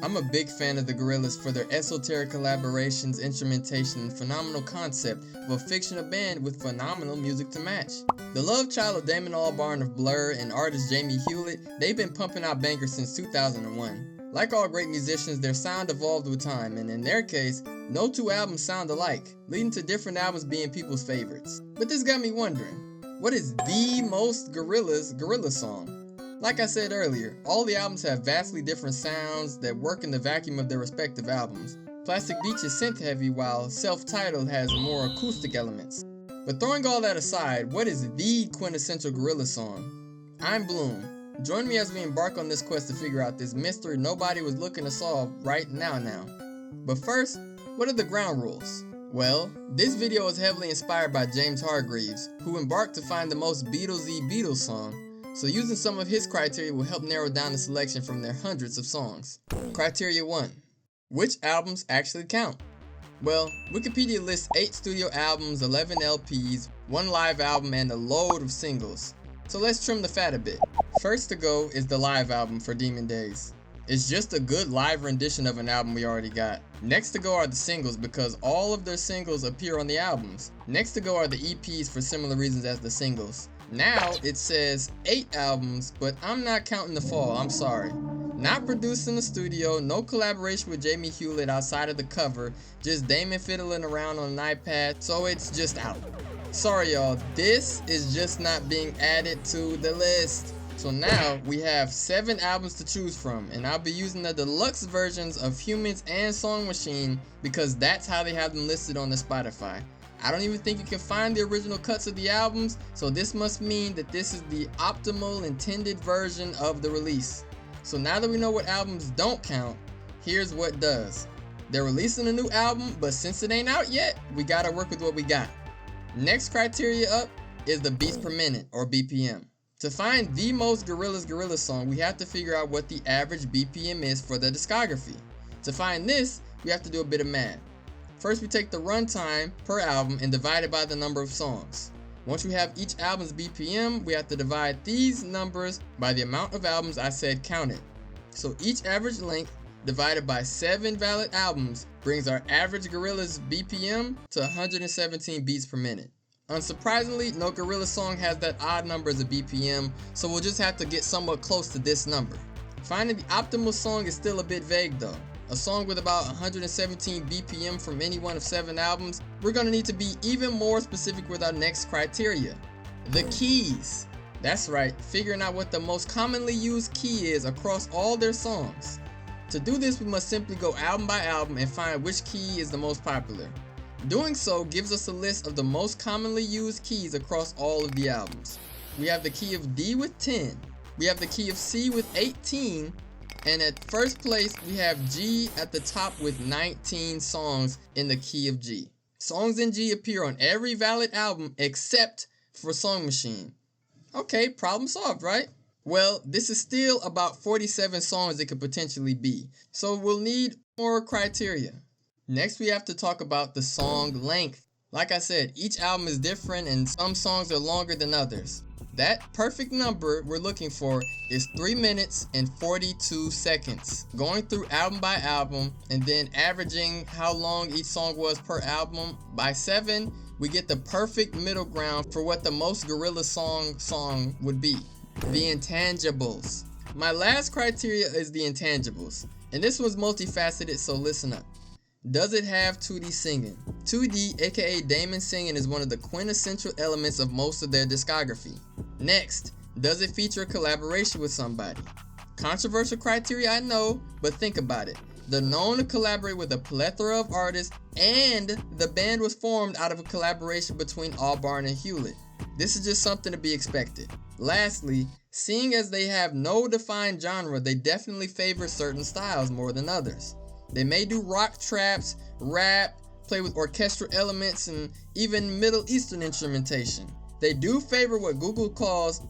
I'm a big fan of the Gorillaz for their esoteric collaborations, instrumentation, and phenomenal concept of a fictional band with phenomenal music to match. The love child of Damon Albarn of Blur and artist Jamie Hewlett, they've been pumping out bangers since 2001. Like all great musicians, their sound evolved with time, and in their case, no two albums sound alike, leading to different albums being people's favorites. But this got me wondering, what is the most Gorillaz song? Like I said earlier, all the albums have vastly different sounds that work in the vacuum of their respective albums. Plastic Beach is synth heavy while Self-Titled has more acoustic elements. But throwing all that aside, what is the quintessential Gorillaz song? I'm Bloom. Join me as we embark on this quest to figure out this mystery nobody was looking to solve right now. But first, what are the ground rules? Well, this video is heavily inspired by James Hargreaves, who embarked to find the most Beatlesy Beatles song. So using some of his criteria will help narrow down the selection from their hundreds of songs. Criteria 1. Which albums actually count? Well, Wikipedia lists 8 studio albums, 11 LPs, 1 live album, and a load of singles. So let's trim the fat a bit. First to go is the live album for Demon Days. It's just a good live rendition of an album we already got. Next to go are the singles because all of their singles appear on the albums. Next to go are the EPs for similar reasons as the singles. Now it says 8 albums, but I'm not counting The Fall, I'm sorry. Not produced in the studio, no collaboration with Jamie Hewlett outside of the cover, just Damon fiddling around on an iPad, so it's just out. Sorry y'all, this is just not being added to the list. So now we have 7 albums to choose from, and I'll be using the deluxe versions of Humans and Song Machine because that's how they have them listed on the Spotify. I don't even think you can find the original cuts of the albums, so this must mean that this is the optimal intended version of the release. So now that we know what albums don't count, here's what does. They're releasing a new album, but since it ain't out yet, we gotta work with what we got. Next criteria up is the beats per minute, or BPM. To find the most Gorillaz song, we have to figure out what the average BPM is for the discography. To find this, we have to do a bit of math. First, we take the runtime per album and divide it by the number of songs. Once we have each album's BPM, we have to divide these numbers by the amount of albums I said counted. So each average length divided by 7 valid albums brings our average Gorillaz BPM to 117 beats per minute. Unsurprisingly, no Gorillaz song has that odd number as a BPM, so we'll just have to get somewhat close to this number. Finding the optimal song is still a bit vague though. A song with about 117 BPM from any one of 7 albums, we're gonna need to be even more specific with our next criteria. The keys. That's right, figuring out what the most commonly used key is across all their songs. To do this, we must simply go album by album and find which key is the most popular. Doing so gives us a list of the most commonly used keys across all of the albums. We have the key of D with 10, we have the key of C with 18, and at first place we have G at the top with 19 songs in the key of G. Songs in G appear on every valid album except for Song Machine. Okay, problem solved, right? Well, this is still about 47 songs it could potentially be, so we'll need more criteria. Next we have to talk about the song length. Like I said, each album is different and some songs are longer than others. That perfect number we're looking for is 3 minutes and 42 seconds. Going through album by album and then averaging how long each song was per album by 7, we get the perfect middle ground for what the most Gorillaz song would be. The intangibles. My last criteria is the intangibles, and this one's multifaceted, so listen up. Does it have 2D singing? 2D, aka Damon singing, is one of the quintessential elements of most of their discography. Next, does it feature a collaboration with somebody? Controversial criteria, I know, but think about it. They're known to collaborate with a plethora of artists, and the band was formed out of a collaboration between Albarn and Hewlett. This is just something to be expected. Lastly, seeing as they have no defined genre, they definitely favor certain styles more than others. They may do rock traps, rap, play with orchestral elements, and even Middle Eastern instrumentation. They do favor what Google calls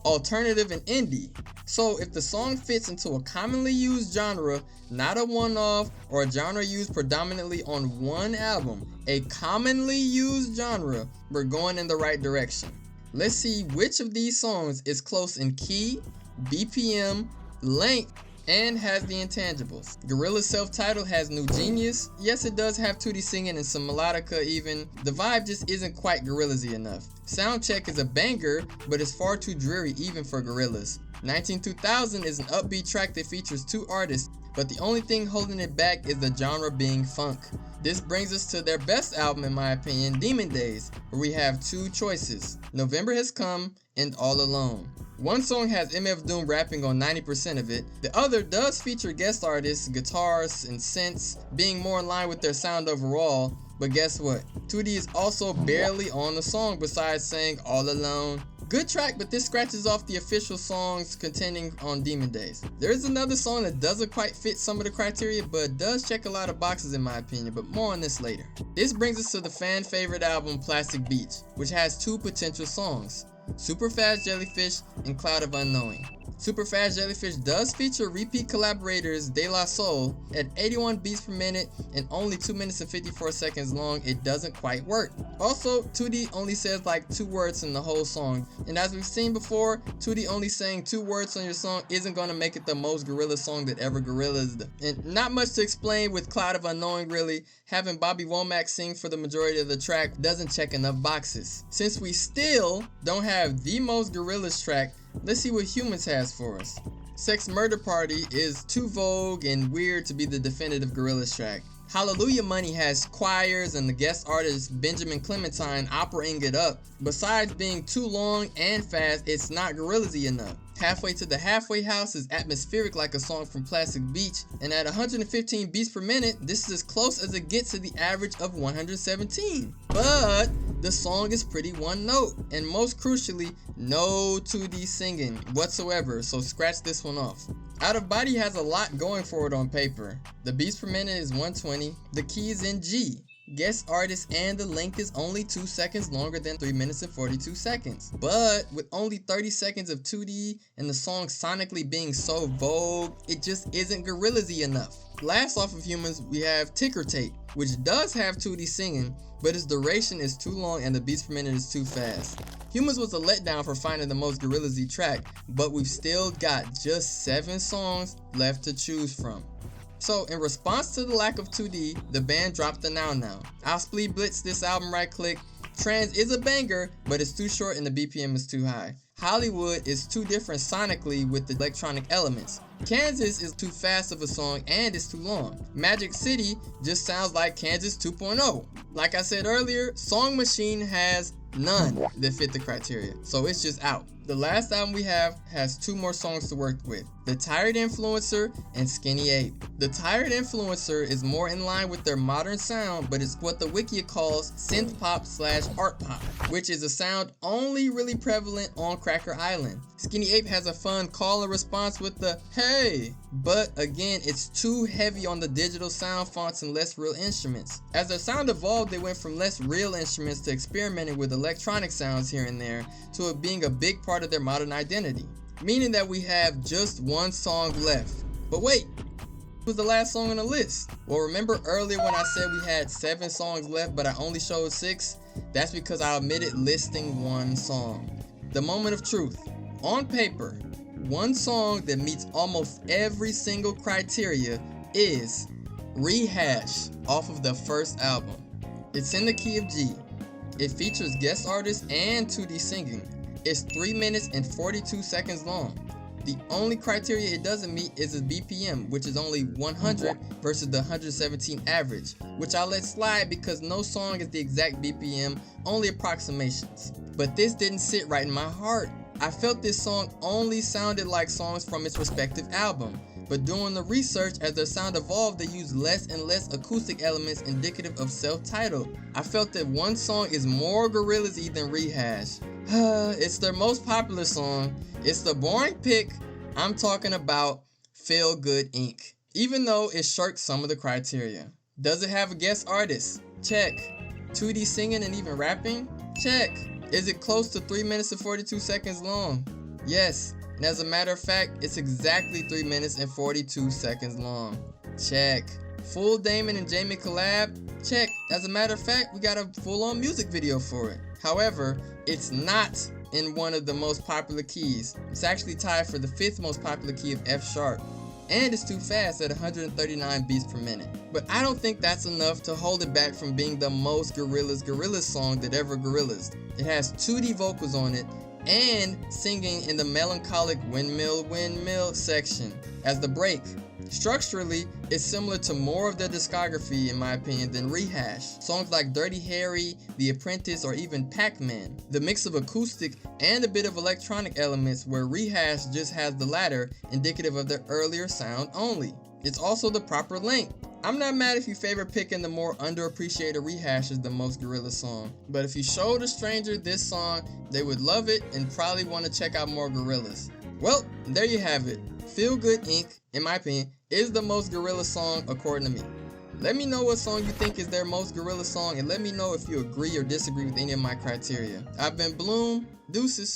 alternative and indie. So if the song fits into a commonly used genre, not a one-off or a genre used predominantly on one album, a commonly used genre, we're going in the right direction. Let's see which of these songs is close in key, BPM, length, and has the intangibles. Gorillaz' self-titled has New Genius. Yes, it does have 2D singing and some melodica even. The vibe just isn't quite Gorillaz-y enough. Soundcheck is a banger, but it's far too dreary even for Gorillaz. 19-2000 is an upbeat track that features 2 artists, but the only thing holding it back is the genre being funk. This brings us to their best album in my opinion, Demon Days, where we have 2 choices, November Has Come and All Alone. One song has MF Doom rapping on 90% of it, the other does feature guest artists, guitars, and synths being more in line with their sound overall, but guess what? 2D is also barely on the song besides saying All Alone. Good track, but this scratches off the official songs contending on Demon Days. There is another song that doesn't quite fit some of the criteria, but does check a lot of boxes in my opinion, but more on this later. This brings us to the fan favorite album Plastic Beach, which has 2 potential songs, Super Fast Jellyfish and Cloud of Unknowing. Super Fast Jellyfish does feature repeat collaborators De La Soul. At 81 beats per minute and only 2 minutes and 54 seconds long, it doesn't quite work. Also, 2D only says like 2 words in the whole song, and as we've seen before, 2D only saying 2 words on your song isn't going to make it the most Gorillaz song that ever Gorillaz did. And not much to explain with Cloud of Unknowing really. Having Bobby Womack sing for the majority of the track doesn't check enough boxes. Since we still don't have the most Gorillaz track, let's see what Humans has for us. Sex Murder Party is too vogue and weird to be the definitive Gorillaz track. Hallelujah Money has choirs and the guest artist Benjamin Clementine operating it up. Besides being too long and fast, it's not Gorillaz-y enough. Halfway to the Halfway House is atmospheric like a song from Plastic Beach, and at 115 beats per minute, this is as close as it gets to the average of 117. But the song is pretty one note, and most crucially, no 2D singing whatsoever, so scratch this one off. Out of Body has a lot going for it on paper. The beats per minute is 120, the key is in G. Guest artist and the length is only 2 seconds longer than 3 minutes and 42 seconds. But with only 30 seconds of 2D and the song sonically being so vogue, it just isn't Gorillaz-y enough. Last off of Humans, we have Ticker Tape, which does have 2D singing, but its duration is too long and the beats per minute is too fast. Humans was a letdown for finding the most Gorillaz-y track, but we've still got just 7 songs left to choose from. So in response to the lack of 2D, the band dropped the Now Now. I'll split blitz this album right click. Trans is a banger, but it's too short and the BPM is too high. Hollywood is too different sonically with the electronic elements. Kansas is too fast of a song and it's too long. Magic City just sounds like Kansas 2.0. Like I said earlier, Song Machine has none that fit the criteria, so it's just out. The last album we have has 2 more songs to work with, The Tired Influencer and Skinny Ape. The Tired Influencer is more in line with their modern sound, but it's what the wiki calls synth pop / art pop, which is a sound only really prevalent on Cracker Island. Skinny Ape has a fun call and response with the hey, but again it's too heavy on the digital sound fonts and less real instruments. As their sound evolved, they went from less real instruments to experimenting with electronic sounds here and there to it being a big part of their modern identity, meaning that we have just 1 song left. But wait, what was the last song on the list? Well, remember earlier when I said we had 7 songs left but I only showed 6? That's because I omitted listing 1 song. The Moment of Truth. On paper, 1 song that meets almost every single criteria is Rehash off of the first album. It's in the key of G. It features guest artists and 2D singing. It's 3 minutes and 42 seconds long. The only criteria it doesn't meet is its BPM, which is only 100 versus the 117 average, which I'll let slide because no song is the exact BPM, only approximations. But this didn't sit right in my heart. I felt this song only sounded like songs from its respective album, but doing the research as their sound evolved, they used less and less acoustic elements indicative of self-titled. I felt that 1 song is more Gorillaz-y than Rehash. It's their most popular song. It's the boring pick. I'm talking about Feel Good Inc. Even though it shirks some of the criteria. Does it have a guest artist? Check. 2D singing and even rapping? Check. Is it close to 3 minutes and 42 seconds long? Yes. And as a matter of fact, it's exactly 3 minutes and 42 seconds long. Check. Full Damon and Jamie collab? Check. As a matter of fact, we got a full-on music video for it. However, it's not in one of the most popular keys. It's actually tied for the 5th most popular key of F sharp. and it's too fast at 139 beats per minute. But I don't think that's enough to hold it back from being the most Gorillaz song that ever Gorillaz. It has 2D vocals on it and singing in the melancholic windmill windmill section as the break. Structurally, it's similar to more of their discography in my opinion than Rehash. Songs like Dirty Harry, The Apprentice, or even Pac-Man. The mix of acoustic and a bit of electronic elements where Rehash just has the latter, indicative of their earlier sound only. It's also the proper length. I'm not mad if you favor picking the more underappreciated Rehash as the most Gorillaz song, but if you showed a stranger this song, they would love it and probably want to check out more Gorillaz. Well, there you have it. Feel Good Inc., in my opinion, is the most Gorillaz song according to me. Let me know what song you think is their most Gorillaz song, and let me know if you agree or disagree with any of my criteria. I've been Bloom. Deuces.